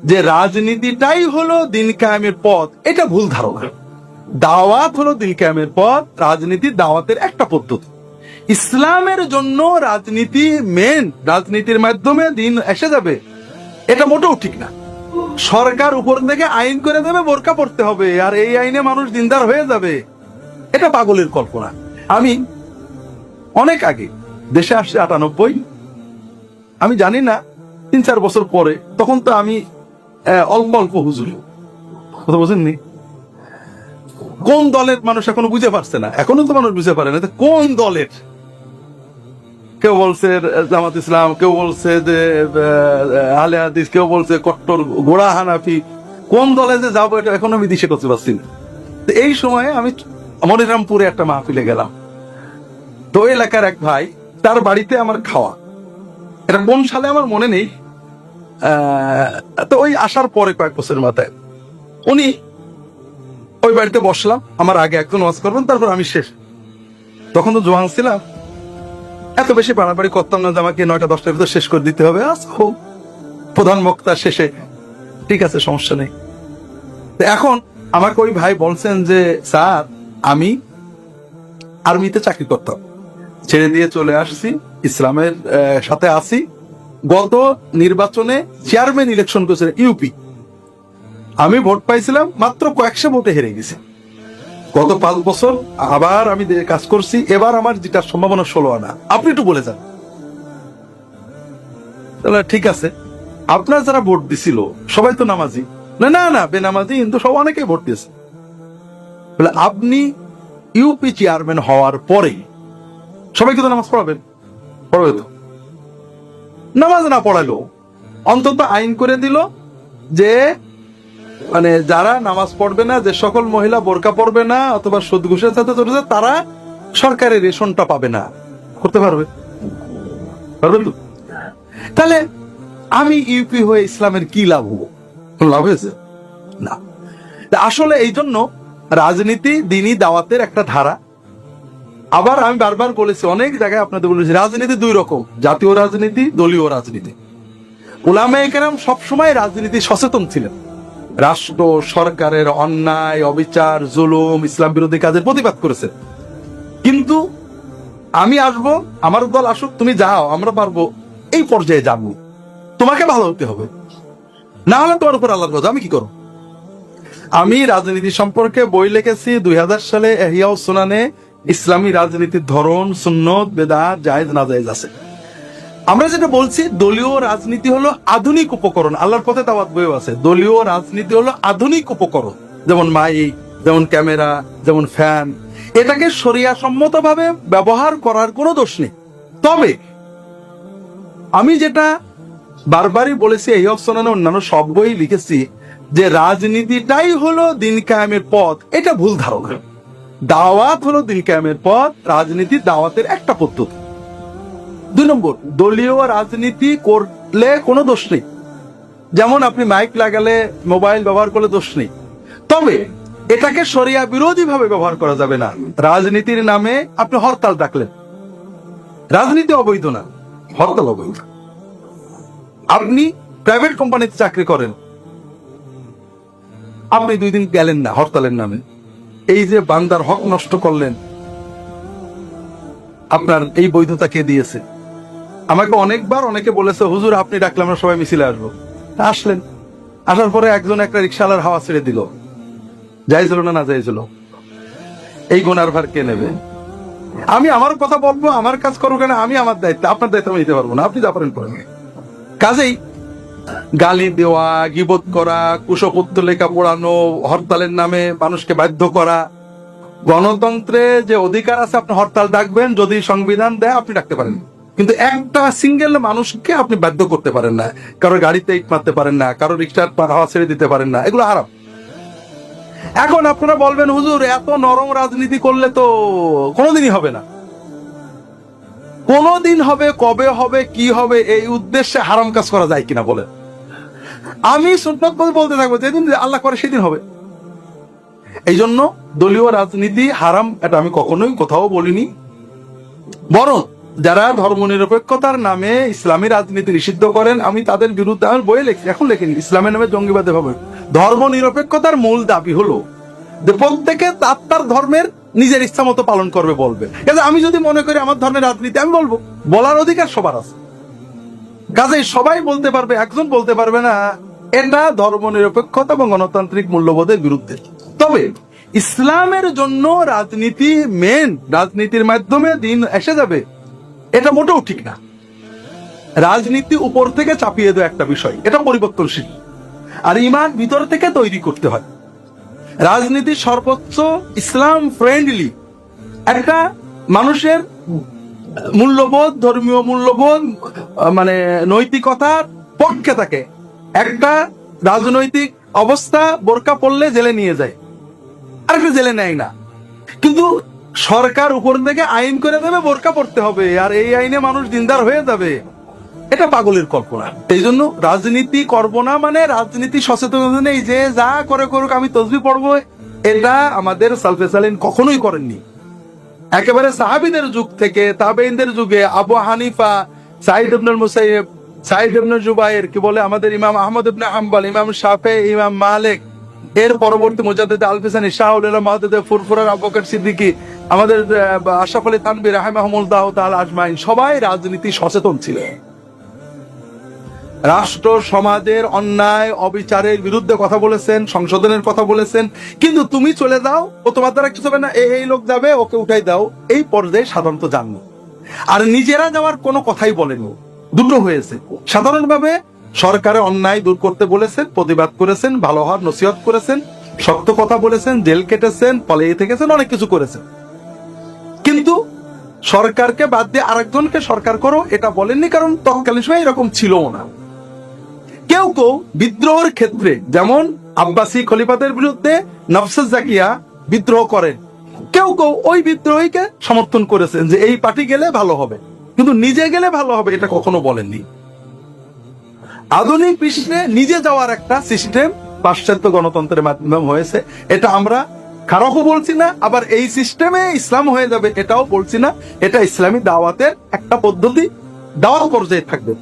যে রাজনীতিটাই হলো দিন কায়েমের পথ, এটা ভুল ধারণা। দাওয়াত হলো দিন কায়েমের পথ, রাজনীতি দাওয়াতের একটা পদ্ধতি। ইসলামের জন্য রাজনীতি মেন, রাজনীতির মাধ্যমে দিন এসে যাবে, এটা মোটেও ঠিক না। সরকার উপর থেকে আইন করে দেবে বোরকা পড়তে হবে, আর এই আইনে মানুষ দিনদার হয়ে যাবে, এটা পাগলের কল্পনা। আমি অনেক আগে দেশে আসছে 98, আমি জানি না 3-4 বছর পরে, তখন তো আমি অল্প অল্প হুজুর, কথা বোঝেননি? কোন দলের মানুষ এখনো বুঝে পারছে না, এখনো তো মানুষ বুঝে পারে না কোন দলের। কেউ বলছে জামাত ইসলাম, কেউ বলছে যে আহলে হাদিস, কেউ বলছে কট্টর গোড়া হানাফি। কোন দলে যে যাবো এটা এখনো আমি দিশে করতে পারছি না। এই সময়ে আমি মনিরামপুরে একটা মাহফিলে গেলাম। তো এলাকার এক ভাই, তার বাড়িতে আমার খাওয়া, এটা কোন সালে আমার মনে নেই, তো ওই আসার পরে কয়েক বছরের মাথায় উনি ওই বাড়িতে বসলাম, আমার আগে একজন ওয়াজ করবেন, তারপর আমি শেষ। তখন তো জোয়ান ছিলাম, এত বেশি বাড়াবাড়ি করতাম না যে আমাকে 9টা-10টার ভিতর শেষ করে দিতে হবে। হোক প্রধান বক্তা শেষে, ঠিক আছে, সমস্যা নেই। এখন আমাকে ওই ভাই বলছেন যে স্যার, আমি আর্মিতে চাকরি করতাম, ছেড়ে দিয়ে চলে আসছি, ইসলামের সাথে আছি। গত নির্বাচনে চেয়ারম্যান ইলেকশন করেছিল ইউপি, আমি ভোট পাইছিলাম, মাত্র কয়েকশো ভোটে হেরে গেছি। গত 5 বছর আবার আমি কাজ করছি, এবার আমার যেটা সম্ভাবনা 16 আনা। আপনি একটু বলে যান। তাহলে ঠিক আছে, আপনার যারা ভোট দিছিল সবাই তো নামাজি, না না না বেনামাজি হিন্দু সব অনেকেই ভোট দিয়েছে, বলে আপনি ইউপি চেয়ারম্যান হওয়ার পরে সবাইকে তো নামাজ পড়াবেন, পড়বে তো। নামাজ না পড়ালো, অন্তত আইন করে দিল যে মানে যারা নামাজ পড়বে না, যে সকল মহিলা বোরকা পড়বে না অথবা সুদ ঘুষের সাথে জড়িত, তারা সরকারের রেশনটা পাবে না। করতে পারবে, পারবে তো? তাহলে আমি ইউপি হয়ে ইসলামের কি লাভ হবো? লাভ হয়েছে না। আসলে এই জন্য রাজনীতি দিনই দাওয়াতের একটা ধারা। আবার আমি বারবার বলেছি, অনেক জায়গায় আপনাদের বলেছি, রাজনীতি 2 রকম, জাতীয় রাজনীতি, দলীয় রাজনীতি। উলামায়ে কেরাম সবসময় রাজনীতি সচেতন ছিলেন, রাষ্ট্র সরকারের অন্যায়, অবিচার, জুলুম, ইসলাম বিরোধী কাজের প্রতিবাদ করেছে। কিন্তু আমি আসবো, আমার দল আসুক, তুমি যাও, আমরা পারবো, এই পর্যায়ে যাবো। তোমাকে ভালো হতে হবে, না হলে তোমার উপর আল্লাহর গজব। আমি কি করব? আমি রাজনীতি সম্পর্কে বই লিখেছি 2000 সালে, ইহয়া সুনানে। ইসলামী রাজনীতির ধরন, সুন্নত, বেদাত, জায়েজ নাজায়েজ আছে। আমরা যেটা বলছি, দলীয় রাজনীতি হলো আধুনিক উপকরণ। আল্লাহর পথে দাওয়াত বইও আছে, দলীয় রাজনীতি হলো আধুনিক উপকরণ, যেমন মাইক, যেমন ক্যামেরা, যেমন ফ্যান। এটাকে শরিয়া সম্মতভাবে ব্যবহার করার কোনো দোষ নেই। তবে আমি যেটা বারবারই বলেছি, এই অপশনে অন্যান্য সব বই লিখেছি, যে রাজনীতিটাই হলো দিন কায়েমের পথ, এটা ভুল ধারণা। দাওয়াত হলো দিন কায়েমের পথ, রাজনীতি দাওয়াতের একটা পদ্ধতি। 2 নম্বর, দলীয় রাজনীতি করলে কোনো দোষ নেই, যেমন আপনি মাইক লাগালে, মোবাইল ব্যবহার করলে দোষ নেই। তবে এটাকে শরিয়া বিরোধী ভাবে ব্যবহার করা যাবে না। রাজনীতির নামে আপনি হরতাল ডাকলেন, রাজনীতি অবৈধ না, হরতাল অবৈধ। আপনি প্রাইভেট কোম্পানিতে চাকরি করেন, আপনি 2 দিন গেলেন না হরতালের নামে, এই যে বান্দার হক নষ্ট করলেন, আপনার এই বৈধতা কে দিয়েছে? আমাকে অনেকবার অনেকে বলেছে, হুজুর আপনি ডাকলে আমরা সবাই মিছিলে আসবো। আসলেন, আসার পরে একজন একটা রিক্সাওয়ালার হাওয়া ছেড়ে দিল, জায়েজ হলো না জায়েজ হলো? এই গুনার ভার কে নেবে? আমি আমার কথা বলবো, আমার কাজ করবো কেন? আমি আমার দায়িত্ব, আপনার দায়িত্ব আমি নিতে পারবো না, আপনি যা পারেন করেন। কাজেই গালি দেওয়া, গীবত করা, কুশপুত্র লেখা পড়ানো, হরতালের নামে মানুষকে বাধ্য করা, গণতন্ত্রে যে অধিকার আছে আপনি হরতাল ডাকবেন, যদি সংবিধান দেয় আপনি ডাকতে পারেন, কিন্তু একটা সিঙ্গেল মানুষকে আপনি বাধ্য করতে পারেন না। কারো গাড়িতে ইট মারতে পারেন না, কারো রিক্সার হাওয়া ছেড়ে দিতে পারেন না, এগুলো হারাম। এখন আপনারা বলবেন, হুজুর এত নরম রাজনীতি করলে তো কোনোদিনই হবে না। কোনদিন হবে, কবে হবে, কি হবে, এই উদ্দেশ্যে হারাম কাজ করা যায় কিনা বলে? আমি সুন্নাত বলতে থাকবো, যেদিন আল্লাহ করে সেদিন হবে। এই জন্য দলীয় রাজনীতি হারাম, এটা আমি কখনোই কোথাও বলিনি। বরং যারা ধর্মনিরপেক্ষতার নামে ইসলামী রাজনীতি নিষিদ্ধ করেন, আমি তাদের বিরুদ্ধে আমার বইয়ে লিখি, এখন লেখিনি, ইসলামের নামে জঙ্গিবাদে ভাবে। ধর্মনিরপেক্ষতার মূল দাবি হলো যে প্রত্যেকে তার ধর্মের নিজের ইচ্ছা মতো পালন করবে, বলবে। আমি যদি মনে করি আমার ধর্মের রাজনীতি, আমি বলবো, বলার অধিকার সবার আছে। কাজেই সবাই বলতে পারবে, একজন বলতে পারবে না এটা ধর্মনিরপেক্ষতা এবং গণতান্ত্রিক মূল্যবোধের বিরুদ্ধে। তবে ইসলামের জন্য রাজনীতি মেন, রাজনীতির মাধ্যমে দিন এসে যাবে, এটা মোটেও ঠিক না। রাজনীতি উপর থেকে চাপিয়ে দেওয়া একটা বিষয়, এটা পরিবর্তনশীল, আর ইমান ভিতর থেকে তৈরি করতে হয়। রাজনীতি সর্বোচ্চ ইসলাম ফ্রেন্ডলি একটা মানুষের মূল্যবোধ, ধর্মীয় মূল্যবোধ, মানে নৈতিকতার পক্ষে থাকে। একটা রাজনৈতিক অবস্থা বোরকা পড়লে জেলে নিয়ে যায়, আরেকটা জেলে নেয় না, কিন্তু সরকার উপর থেকে আইন করে দেবে বোরকা পড়তে হবে, আর এই আইনে মানুষ দিনদার হয়ে যাবে। এটা পাগলের কল্পনা। এই জন্য রাজনীতি করবো না মানে রাজনীতি সচেতনতা নেই, যে যা করে করুক আমি তসবিহ পড়বো, এটা আমাদের সালফে সালিন কখনোই করেননি। একেবারে সাহাবীদের যুগ থেকে তাবেঈনদের যুগে আবু হানিফা, সাঈদ ইবনুল মুসাইয়্যিব, সাঈদ ইবনে জুবায়ের, কি বলে আমাদের ইমাম আহমদ ইবনে হাম্বল, ইমাম শাফেঈ, ইমাম মালিক, এর পরবর্তী মুজাদ্দিদ আল-ফিসানি, শাহুল উলামা মুহাদ্দিদ ফুরফুরার আবু বকর সিদ্দিকী, আমাদের আশরাফ আলী থানভী রাহিমাহুমুল্লাহ তাআলা আজমাইন, সবাই রাজনীতি সচেতন ছিলেন। রাষ্ট্র সমাজের অন্যায় অবিচারের বিরুদ্ধে কথা বলেছেন, সংশোধনের কথা বলেছেন। কিন্তু তুমি চলে যাও, ও তোমার দ্বারা কিছু হবে না, এই লোক যাবে, ওকে উঠাই দাও, এই পর্যায়ে সাধারণত যাননি। আর নিজেরা যাওয়ার কোনো কথাই বলেনি। দুটো হয়েছে, সাধারণভাবে সরকারের অন্যায় দূর করতে বলেছেন, প্রতিবাদ করেছেন, ভালো হওয়ার নসিহত করেছেন, শক্ত কথা বলেছেন, জেল কেটেছেন, পালিয়ে থেকেছেন, অনেক কিছু করেছেন। কিন্তু সরকারকে বাদ দিয়ে আরেকজনকে সরকার করো এটা বলেননি, কারণ তৎকালীন সময় এরকম ছিল না। কেউ কেউ বিদ্রোহের ক্ষেত্রে, যেমন আব্বাসী খলিফাদের বিরুদ্ধে নফসে জাকিয়া বিদ্রোহ করেন, কেউ কেউ ওই বিদ্রোহীকে সমর্থন করেছেন যে এই পার্টি গেলে ভালো হবে, কিন্তু নিজে গেলে ভালো হবে এটা কখনো বলেননি। আধুনিক বিশ্বে নিজে যাওয়ার একটা সিস্টেম পাশ্চাত্য গণতন্ত্রের মাধ্যমে হয়েছে, এটা আমরা খারাপও বলছি না, আবার এই সিস্টেমে ইসলাম হয়ে যাবে এটাও বলছি না। এটা ইসলামী দাওয়াতের একটা পদ্ধতি, দাওয়াত পর্যায়ে থাকবে।